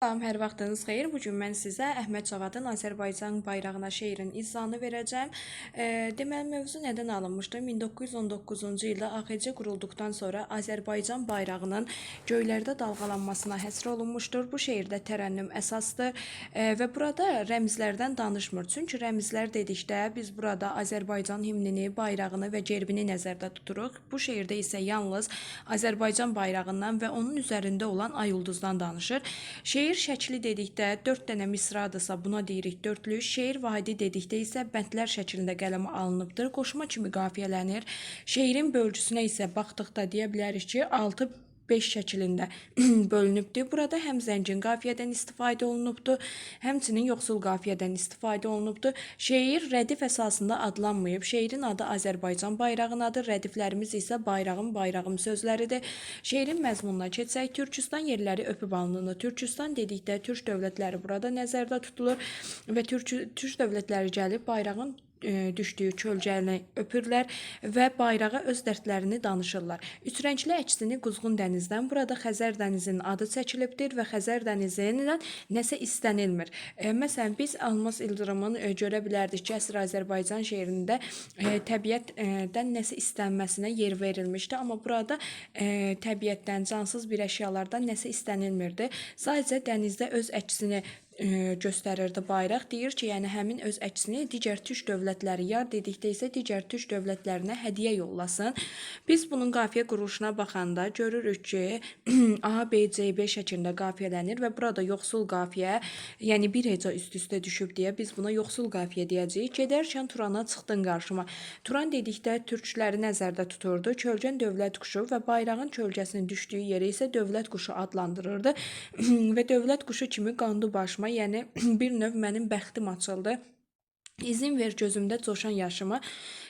Salam, hər vaxtınız xeyir. Bu gün mən sizə Əhməd Cavadın Azərbaycan bayrağına şeirin izahını verəcəm. Deməli, mövzu nədən alınmışdır? 1919-cu ildə AXC qurulduqdan sonra Azərbaycan bayrağının göylərdə dalğalanmasına həsr olunmuşdur. Bu şeirdə tərənnüm əsasdır və burada rəmzlərdən danışmır. Çünki rəmzlər dedikdə biz burada Azərbaycan himnini, bayrağını və gerbini nəzərdə tuturuq. Bu şeirdə isə yalnız Azərbaycan bayrağından və onun üzərində olan ay ulduzdan danışır. Şeir şəkli dedikdə 4 dənə misradırsa buna deyirik dörtlük. Şeir vahidi dedikdə isə bəndlər şəklində qələmə alınıbdır. Qoşma kimi qafiyələnir. Şeirin bölgüsünə isə baxdıqda deyə bilərik ki, 6 5 şəklində bölünübdür. Burada həm zəngin qafiyədən istifadə olunubdur, həmçinin yoxsul qafiyədən istifadə olunubdur. Şeir rədif əsasında adlanmayıb. Şeirin adı Azərbaycan bayrağınadır. Rədiflərimiz isə bayrağım sözləridir. Şeirin məzmununa keçsək, Türkistan yerləri öpüb alnını. Türkistan dedikdə türk dövlətləri burada nəzərdə tutulur və türk dövlətləri gəlib bayrağın düşdüyü kölgəni öpürlər və bayrağa öz dərdlərini danışırlar. Üçrəngli əksini Quzğun dənizdən burada Xəzər dənizinin adı çəkilibdir və Xəzər dənizindən nəsə istənilmir. Məsələn, biz Almaz İldırımın görə bilərdik ki, əsr Azərbaycan şeirində təbiətdən nəsə istənməsinə yer verilmişdi, amma burada təbiətdən, cansız bir əşyalardan nəsə istənilmirdi. Sadəcə dənizdə öz əksini göstərirdi bayraq. Deyir ki, yəni həmin öz əksini digər türk dövlətləri yar dedikdə isə digər türk dövlətlərinə hədiyyə yollasın. Biz bunun qafiyə quruluşuna baxanda görürük ki, A, B, C, B şəklində qafiyələnir və burada yoxsul qafiyə, yəni bir heca üst-üstə düşüb deyə biz buna yoxsul qafiyə deyəcəyik. Gedərkən Turana çıxdın qarşıma. Turan dedikdə türkləri nəzərdə tuturdu. Kölgən dövlət quşu və bayrağın kölgəsinin düşdüyü yeri isə dövlət quşu adlandırırdı və dövlət quşu kimi qandı başıma, yəni bir növ mənim bəxtim açıldı. İzin ver gözümdə coşan yaşıma.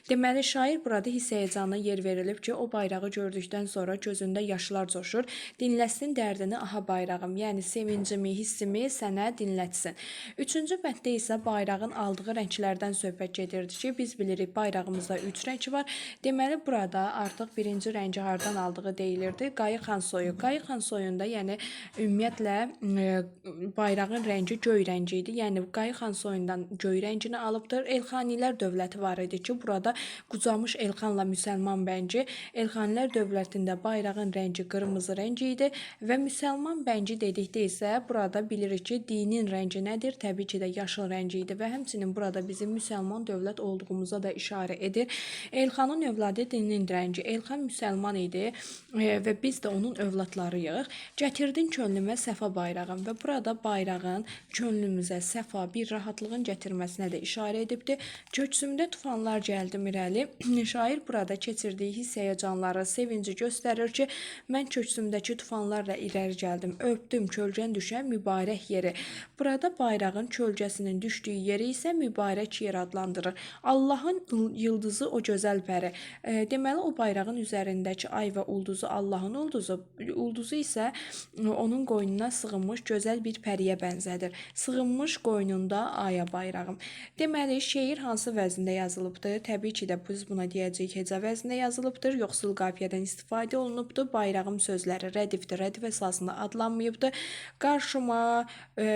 Deməli, şair burada hiss həyəcanına yer verilib ki, o bayrağı gördükdən sonra gözündə yaşlar coşur. Dinləsin dərdini aha bayrağım, yəni sevincimi, hissimi sənə dinlətsin. Üçüncü bənddə isə bayrağın aldığı rənglərdən söhbət gedirdi ki, biz bilirik bayrağımızda 3 rəng var. Deməli, burada artıq birinci rəngi hardan aldığı deyilirdi. Qayıqan soyu. Qayıqan soyunda, yəni ümumiyyətlə bayrağın rəngi göy rəngi idi. Yəni Qayıqan soyundan göy rəngini alıb Elxanilər dövləti var idi ki, burada qucamış Elxanla müsəlman bənci. Elxanilər dövlətində bayrağın rəngi qırmızı rəngi idi və müsəlman bənci dedikdə isə burada bilirik ki, dinin rəngi nədir? Təbii ki də yaşıl rəngi idi və həmçinin burada bizim müsəlman dövlət olduğumuza da işarə edir. Elxanın övladı dinin rəngi. Elxan müsəlman idi və biz də onun övladlarıyıq. Gətirdin könlümə səfa bayrağım və burada bayrağın könlümüzə səfa, bir rahatlığın gətirməsinə də işarə edibdir. Köksümdə tufanlar gəldim irəli. Şair burada keçirdiyi hiss həyəcanları, sevinci göstərir ki, mən köksümdəki tufanlarla irəli gəldim. Öpdüm kölgən düşən mübarək yeri. Burada bayrağın kölgəsinin düşdüyü yeri isə mübarək yer adlandırır. Allahın yıldızı o gözəl pəri. Deməli, o bayrağın üzərindəki ay və ulduzu Allahın ulduzu. Ulduzu isə onun qoynuna sığınmış gözəl bir pəriyə bənzədir. Sığınmış qoynunda aya bayrağım. Deməli, şeir hansı vəzində yazılıbdır? Təbii ki də biz buna deyəcəyik heca vəzində yazılıbdır. Yoxsul qafiyədən istifadə olunubdur. Bayrağım sözləri rədifdir. Rədif əsasında adlanmayıbdır. Qarşıma,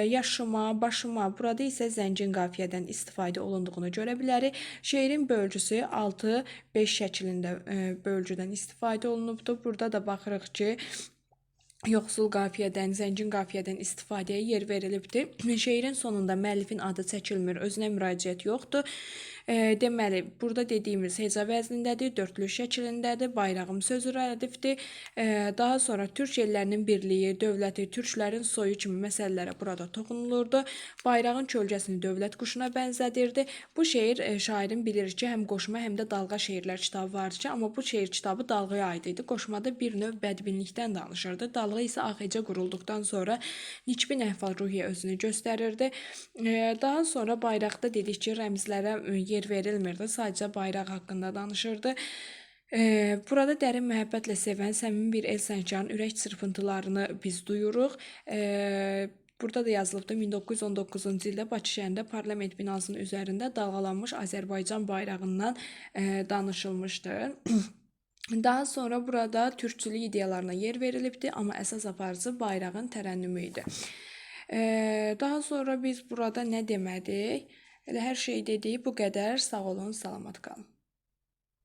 yaşıma, başıma. Burada isə zəngin qafiyədən istifadə olunduğunu görə bilərik. Şeirin bölgüsü 6-5 şəklində bölgüdən istifadə olunubdur. Burada da baxırıq ki, yoxsul qafiyədən, zəngin qafiyədən istifadəyə yer verilibdir. Şeirin sonunda müəllifin adı çəkilmir, özünə müraciət yoxdur. Deməli, burada dediyimiz heca vəznindədir, dörtlük şəklindədir, bayrağım sözü rədifdir. Daha sonra türk ellərinin birliyi, dövləti, türklərin soyu kimi məsələlərə burada toxunulurdu. Bayrağın kölgəsini dövlət quşuna bənzədirdi. Bu şeir şairin bilir ki, həm qoşma, həm də dalğa şeirlər kitabı vardı ki, amma bu şeir kitabı dalğaya aid idi. Qoşmada bir növ bədbinlikdən danışırdı. Dalğa isə AXC qurulduqdan sonra nikbin əhval-ruhiyyə özünü göstərirdi. Daha sonra bayraqda dedik ki, rəmzlərə yer verilmirdi. Sadəcə bayraq haqqında danışırdı. Burada dərin məhəbbətlə sevən səmimi bir el sənkarın ürək çırpıntılarını biz duyuruq. Burada da yazılıbdır 1919-cu ildə Bakı şəhərində parlament binasının üzərində dalğalanmış Azərbaycan bayrağından danışılmışdır. Daha sonra burada türkçülük ideyalarına yer verilibdir, amma əsas aparıcı bayrağın tərənnümü idi. Daha sonra biz burada nə demədik? Elə hər şey dedik. Bu qədər. Sağ olun, salamat qalın.